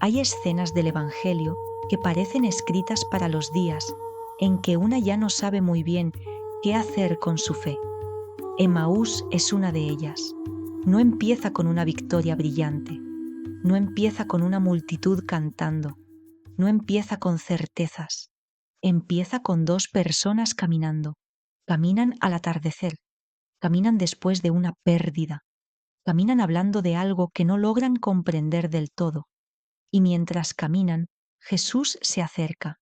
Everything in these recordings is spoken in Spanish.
Hay escenas del Evangelio que parecen escritas para los días en que una ya no sabe muy bien qué hacer con su fe. Emaús es una de ellas. No empieza con una victoria brillante, no empieza con una multitud cantando, no empieza con certezas, empieza con dos personas caminando. Caminan al atardecer, caminan después de una pérdida, caminan hablando de algo que no logran comprender del todo. Y mientras caminan, Jesús se acerca.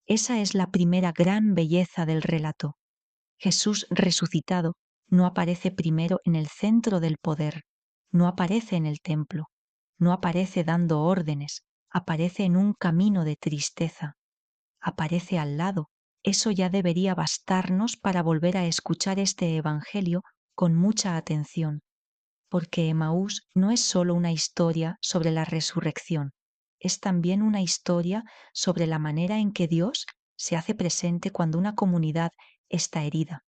Esa es la primera gran belleza del relato. Jesús resucitado no aparece primero en el centro del poder, no aparece en el templo, no aparece dando órdenes, aparece en un camino de tristeza, aparece al lado. Eso ya debería bastarnos para volver a escuchar este Evangelio con mucha atención, porque Emaús no es solo una historia sobre la resurrección, es también una historia sobre la manera en que Dios se hace presente cuando una comunidad está herida.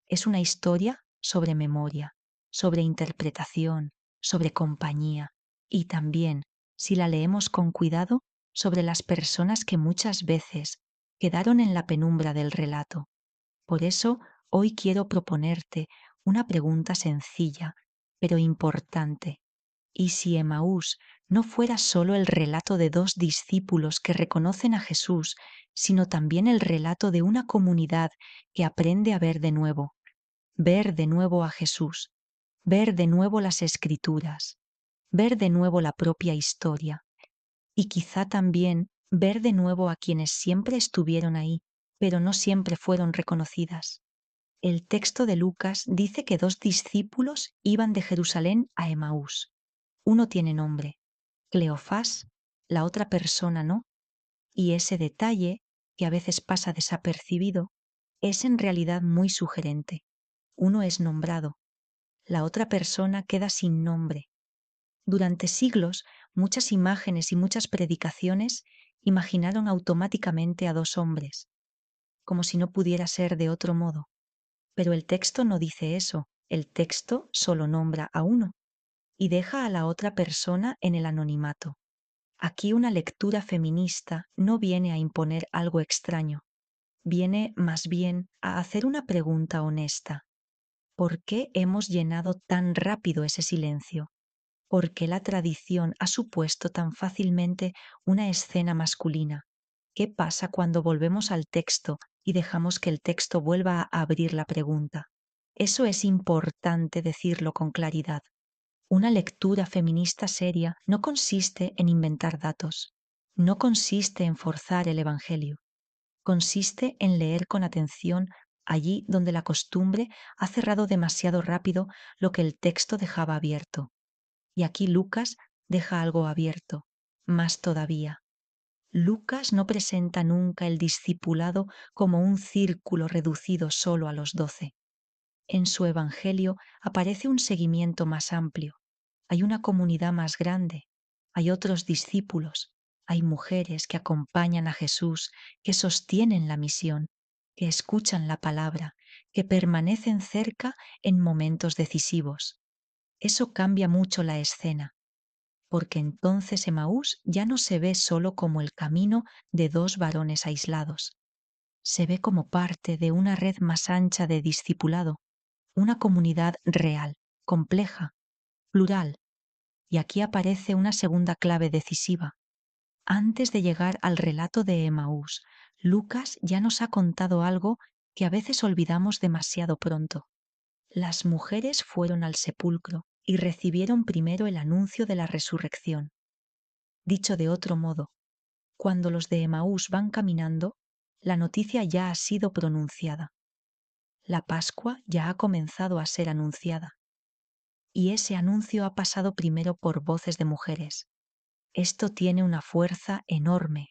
Es una historia sobre memoria, sobre interpretación, sobre compañía y también, si la leemos con cuidado, sobre las personas que muchas veces quedaron en la penumbra del relato. Por eso, hoy quiero proponerte una pregunta sencilla, pero importante. ¿Y si Emaús no fuera solo el relato de dos discípulos que reconocen a Jesús, sino también el relato de una comunidad que aprende a ver de nuevo a Jesús, ver de nuevo las Escrituras, ver de nuevo la propia historia y quizá también ver de nuevo a quienes siempre estuvieron ahí, pero no siempre fueron reconocidas? El texto de Lucas dice que dos discípulos iban de Jerusalén a Emaús. Uno tiene nombre, Cleofás, la otra persona no, y ese detalle, que a veces pasa desapercibido, es en realidad muy sugerente. Uno es nombrado, la otra persona queda sin nombre. Durante siglos, muchas imágenes y muchas predicaciones imaginaron automáticamente a dos hombres, como si no pudiera ser de otro modo. Pero el texto no dice eso, el texto solo nombra a uno y deja a la otra persona en el anonimato. Aquí una lectura feminista no viene a imponer algo extraño, viene más bien a hacer una pregunta honesta. ¿Por qué hemos llenado tan rápido ese silencio? ¿Por qué la tradición ha supuesto tan fácilmente una escena masculina? ¿Qué pasa cuando volvemos al texto y dejamos que el texto vuelva a abrir la pregunta? Eso es importante decirlo con claridad. Una lectura feminista seria no consiste en inventar datos, no consiste en forzar el Evangelio, consiste en leer con atención allí donde la costumbre ha cerrado demasiado rápido lo que el texto dejaba abierto. Y aquí Lucas deja algo abierto, más todavía. Lucas no presenta nunca el discipulado como un círculo reducido solo a los 12. En su Evangelio aparece un seguimiento más amplio. Hay una comunidad más grande, hay otros discípulos, hay mujeres que acompañan a Jesús, que sostienen la misión, que escuchan la palabra, que permanecen cerca en momentos decisivos. Eso cambia mucho la escena, porque entonces Emaús ya no se ve solo como el camino de dos varones aislados, se ve como parte de una red más ancha de discipulado, una comunidad real, compleja, plural. Y aquí aparece una segunda clave decisiva. Antes de llegar al relato de Emaús, Lucas ya nos ha contado algo que a veces olvidamos demasiado pronto. Las mujeres fueron al sepulcro y recibieron primero el anuncio de la resurrección. Dicho de otro modo, cuando los de Emaús van caminando, la noticia ya ha sido pronunciada. La Pascua ya ha comenzado a ser anunciada. Y ese anuncio ha pasado primero por voces de mujeres. Esto tiene una fuerza enorme,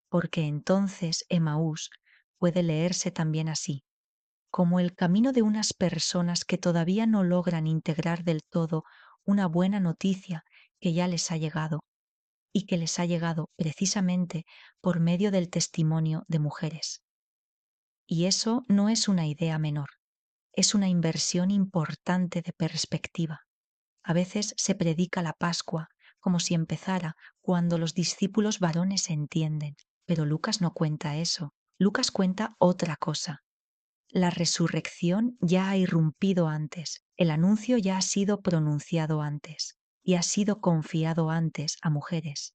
porque entonces Emaús puede leerse también así, como el camino de unas personas que todavía no logran integrar del todo una buena noticia que ya les ha llegado, y que les ha llegado precisamente por medio del testimonio de mujeres. Y eso no es una idea menor, es una inversión importante de perspectiva. A veces se predica la Pascua como si empezara cuando los discípulos varones entienden. Pero Lucas no cuenta eso. Lucas cuenta otra cosa. La resurrección ya ha irrumpido antes, el anuncio ya ha sido pronunciado antes y ha sido confiado antes a mujeres.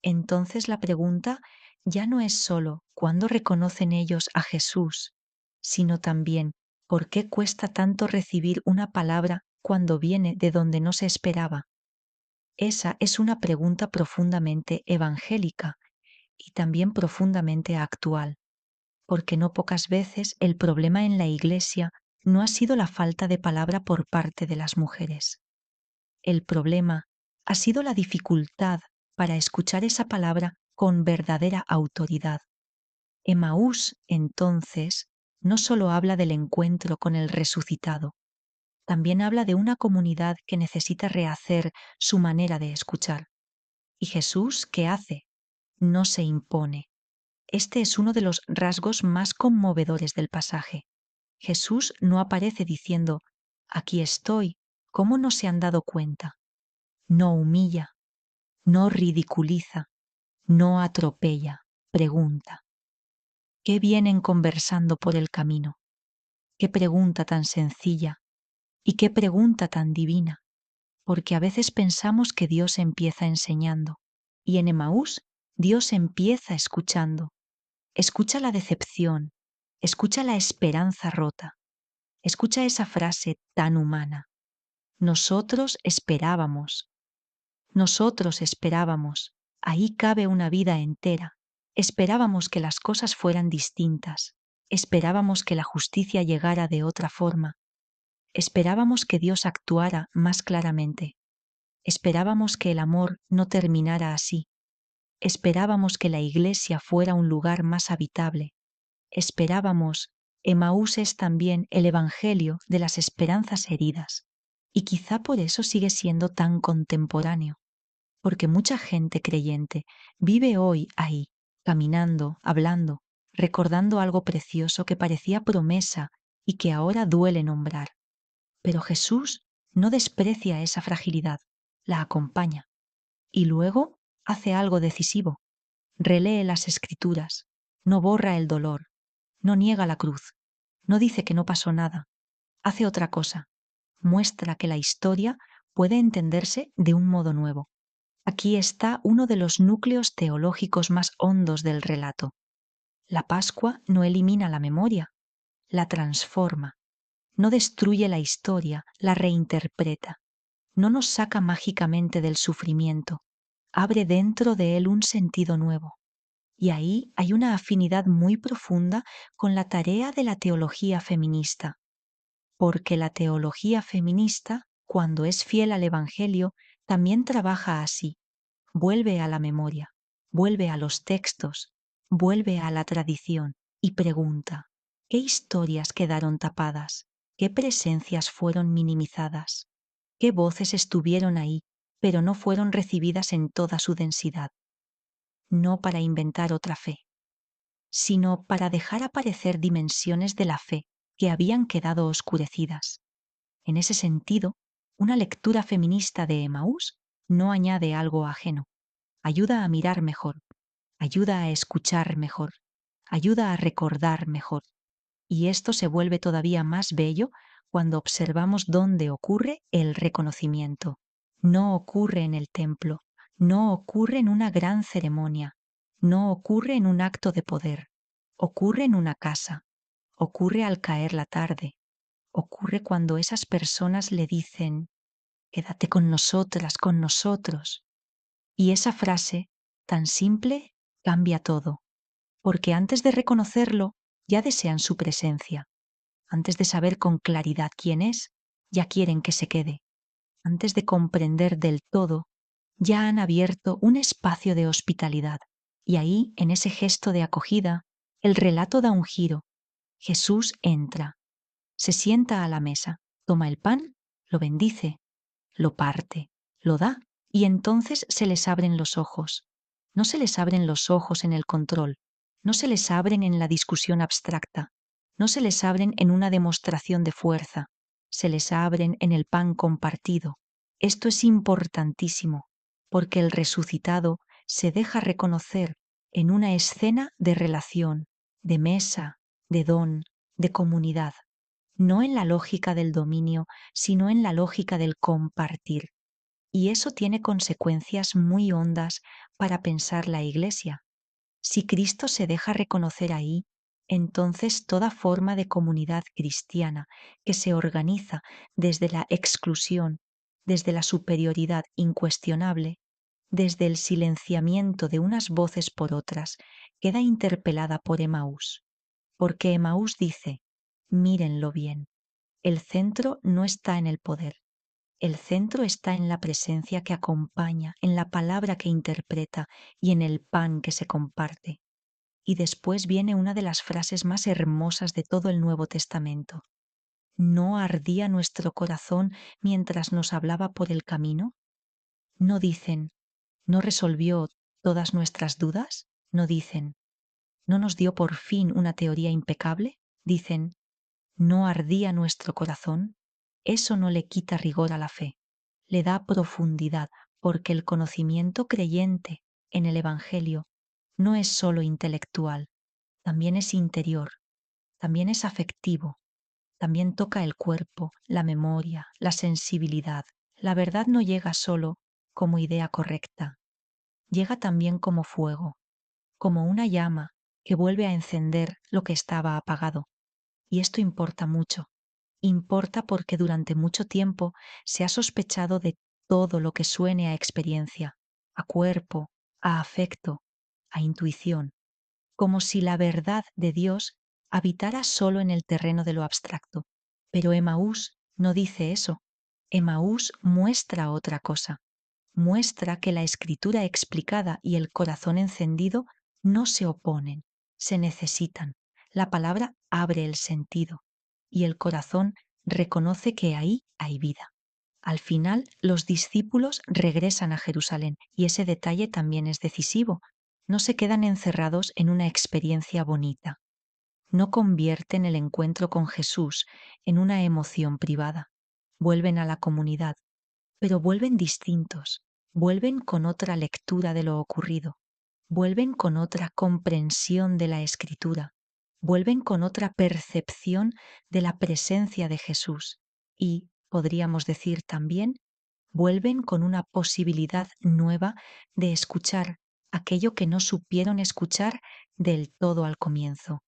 Entonces la pregunta ya no es solo cuándo reconocen ellos a Jesús, sino también por qué cuesta tanto recibir una palabra cuando viene de donde no se esperaba. Esa es una pregunta profundamente evangélica y también profundamente actual, porque no pocas veces el problema en la Iglesia no ha sido la falta de palabra por parte de las mujeres. El problema ha sido la dificultad para escuchar esa palabra con verdadera autoridad. Emaús, entonces, no solo habla del encuentro con el resucitado, también habla de una comunidad que necesita rehacer su manera de escuchar. ¿Y Jesús qué hace? No se impone. Este es uno de los rasgos más conmovedores del pasaje. Jesús no aparece diciendo, aquí estoy, ¿cómo no se han dado cuenta? No humilla, no ridiculiza, no atropella, pregunta. ¿Qué vienen conversando por el camino? Qué pregunta tan sencilla y qué pregunta tan divina, porque a veces pensamos que Dios empieza enseñando y en Emaús Dios empieza escuchando. Escucha la decepción, escucha la esperanza rota, escucha esa frase tan humana. Nosotros esperábamos, ahí cabe una vida entera. Esperábamos que las cosas fueran distintas, esperábamos que la justicia llegara de otra forma, esperábamos que Dios actuara más claramente, esperábamos que el amor no terminara así, esperábamos que la Iglesia fuera un lugar más habitable, esperábamos. Emaús es también el Evangelio de las esperanzas heridas, y quizá por eso sigue siendo tan contemporáneo, porque mucha gente creyente vive hoy ahí, caminando, hablando, recordando algo precioso que parecía promesa y que ahora duele nombrar. Pero Jesús no desprecia esa fragilidad, la acompaña y luego hace algo decisivo. Relee las Escrituras, no borra el dolor, no niega la cruz, no dice que no pasó nada, hace otra cosa, muestra que la historia puede entenderse de un modo nuevo. Aquí está uno de los núcleos teológicos más hondos del relato. La Pascua no elimina la memoria, la transforma, no destruye la historia, la reinterpreta, no nos saca mágicamente del sufrimiento, abre dentro de él un sentido nuevo. Y ahí hay una afinidad muy profunda con la tarea de la teología feminista, porque la teología feminista, cuando es fiel al Evangelio, también trabaja así. Vuelve a la memoria, vuelve a los textos, vuelve a la tradición y pregunta, ¿qué historias quedaron tapadas? ¿Qué presencias fueron minimizadas? ¿Qué voces estuvieron ahí, pero no fueron recibidas en toda su densidad? No para inventar otra fe, sino para dejar aparecer dimensiones de la fe que habían quedado oscurecidas. En ese sentido, una lectura feminista de Emaús no añade algo ajeno. Ayuda a mirar mejor, ayuda a escuchar mejor, ayuda a recordar mejor. Y esto se vuelve todavía más bello cuando observamos dónde ocurre el reconocimiento. No ocurre en el templo, no ocurre en una gran ceremonia, no ocurre en un acto de poder, ocurre en una casa, ocurre al caer la tarde, ocurre cuando esas personas le dicen, quédate con nosotras, con nosotros. Y esa frase, tan simple, cambia todo, porque antes de reconocerlo, ya desean su presencia. Antes de saber con claridad quién es, ya quieren que se quede. Antes de comprender del todo, ya han abierto un espacio de hospitalidad. Y ahí, en ese gesto de acogida, el relato da un giro. Jesús entra, se sienta a la mesa, toma el pan, lo bendice, lo parte, lo da, y entonces se les abren los ojos. No se les abren los ojos en el control, no se les abren en la discusión abstracta, no se les abren en una demostración de fuerza, se les abren en el pan compartido. Esto es importantísimo. porque el resucitado se deja reconocer en una escena de relación, de mesa, de don, de comunidad, no en la lógica del dominio, sino en la lógica del compartir. Y eso tiene consecuencias muy hondas para pensar la Iglesia. Si Cristo se deja reconocer ahí, entonces toda forma de comunidad cristiana que se organiza desde la exclusión, desde la superioridad incuestionable, desde el silenciamiento de unas voces por otras, queda interpelada por Emaús. Porque Emaús dice, mírenlo bien, el centro no está en el poder, el centro está en la presencia que acompaña, en la palabra que interpreta y en el pan que se comparte. Y después viene una de las frases más hermosas de todo el Nuevo Testamento. ¿No ardía nuestro corazón mientras nos hablaba por el camino? No dicen, ¿no resolvió todas nuestras dudas? No dicen, ¿no nos dio por fin una teoría impecable? Dicen, ¿no ardía nuestro corazón? Eso no le quita rigor a la fe, le da profundidad, porque el conocimiento creyente en el Evangelio no es solo intelectual, también es interior, también es afectivo, también toca el cuerpo, la memoria, la sensibilidad. La verdad no llega solo como idea correcta, llega también como fuego, como una llama que vuelve a encender lo que estaba apagado. Y esto importa mucho. Importa porque durante mucho tiempo se ha sospechado de todo lo que suene a experiencia, a cuerpo, a afecto, a intuición, como si la verdad de Dios habitara solo en el terreno de lo abstracto. Pero Emaús no dice eso. Emaús muestra otra cosa. Muestra que la escritura explicada y el corazón encendido no se oponen, se necesitan. La palabra abre el sentido y el corazón reconoce que ahí hay vida. Al final, los discípulos regresan a Jerusalén y ese detalle también es decisivo. No se quedan encerrados en una experiencia bonita. No convierten el encuentro con Jesús en una emoción privada. Vuelven a la comunidad, pero vuelven distintos, vuelven con otra lectura de lo ocurrido, vuelven con otra comprensión de la escritura, vuelven con otra percepción de la presencia de Jesús y, podríamos decir también, vuelven con una posibilidad nueva de escuchar aquello que no supieron escuchar del todo al comienzo.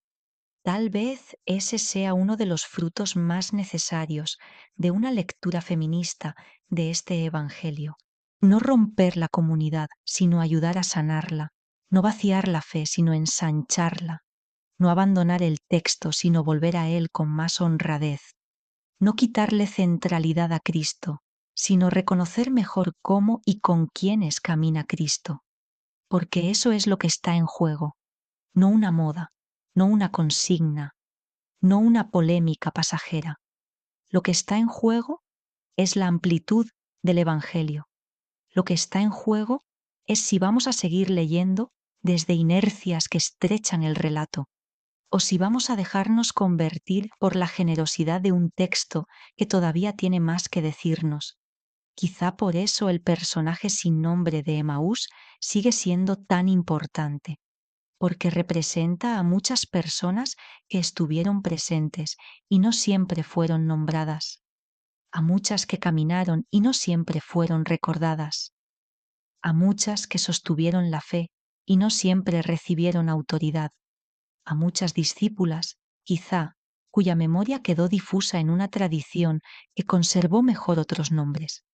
Tal vez ese sea uno de los frutos más necesarios de una lectura feminista de este Evangelio. No romper la comunidad, sino ayudar a sanarla. No vaciar la fe, sino ensancharla. No abandonar el texto, sino volver a él con más honradez. No quitarle centralidad a Cristo, sino reconocer mejor cómo y con quiénes camina Cristo. Porque eso es lo que está en juego, no una moda, no una consigna, no una polémica pasajera. Lo que está en juego es la amplitud del Evangelio. Lo que está en juego es si vamos a seguir leyendo desde inercias que estrechan el relato, o si vamos a dejarnos convertir por la generosidad de un texto que todavía tiene más que decirnos. Quizá por eso el personaje sin nombre de Emaús sigue siendo tan importante, porque representa a muchas personas que estuvieron presentes y no siempre fueron nombradas, a muchas que caminaron y no siempre fueron recordadas, a muchas que sostuvieron la fe y no siempre recibieron autoridad, a muchas discípulas, quizá, cuya memoria quedó difusa en una tradición que conservó mejor otros nombres.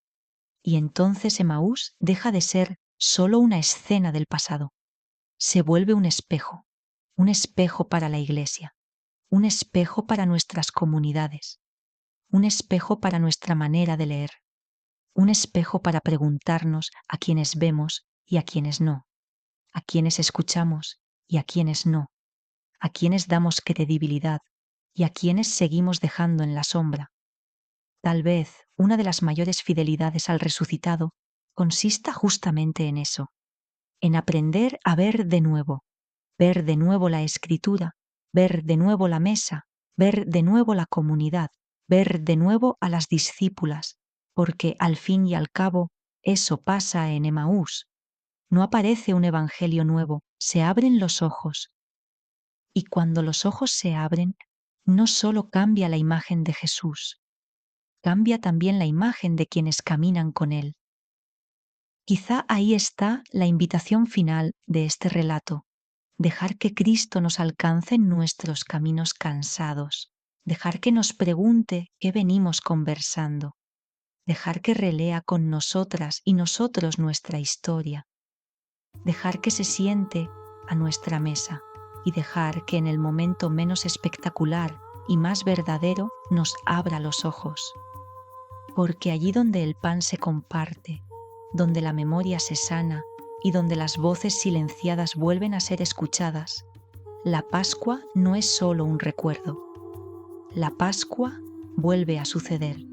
Y entonces Emaús deja de ser solo una escena del pasado, se vuelve un espejo para la Iglesia, un espejo para nuestras comunidades, un espejo para nuestra manera de leer, un espejo para preguntarnos a quienes vemos y a quienes no, a quienes escuchamos y a quienes no, a quienes damos credibilidad y a quienes seguimos dejando en la sombra. Tal vez una de las mayores fidelidades al resucitado consista justamente en eso, en aprender a ver de nuevo la escritura, ver de nuevo la mesa, ver de nuevo la comunidad, ver de nuevo a las discípulas, porque al fin y al cabo Eso pasa en Emaús. No aparece un evangelio nuevo, se abren los ojos. Y cuando los ojos se abren, no solo cambia la imagen de Jesús, cambia también la imagen de quienes caminan con Él. Quizá ahí está la invitación final de este relato, dejar que Cristo nos alcance en nuestros caminos cansados, dejar que nos pregunte qué venimos conversando, dejar que relea con nosotras y nosotros nuestra historia, dejar que se siente a nuestra mesa y dejar que en el momento menos espectacular y más verdadero nos abra los ojos. Porque allí donde el pan se comparte, donde la memoria se sana y donde las voces silenciadas vuelven a ser escuchadas, la Pascua no es solo un recuerdo. La Pascua vuelve a suceder.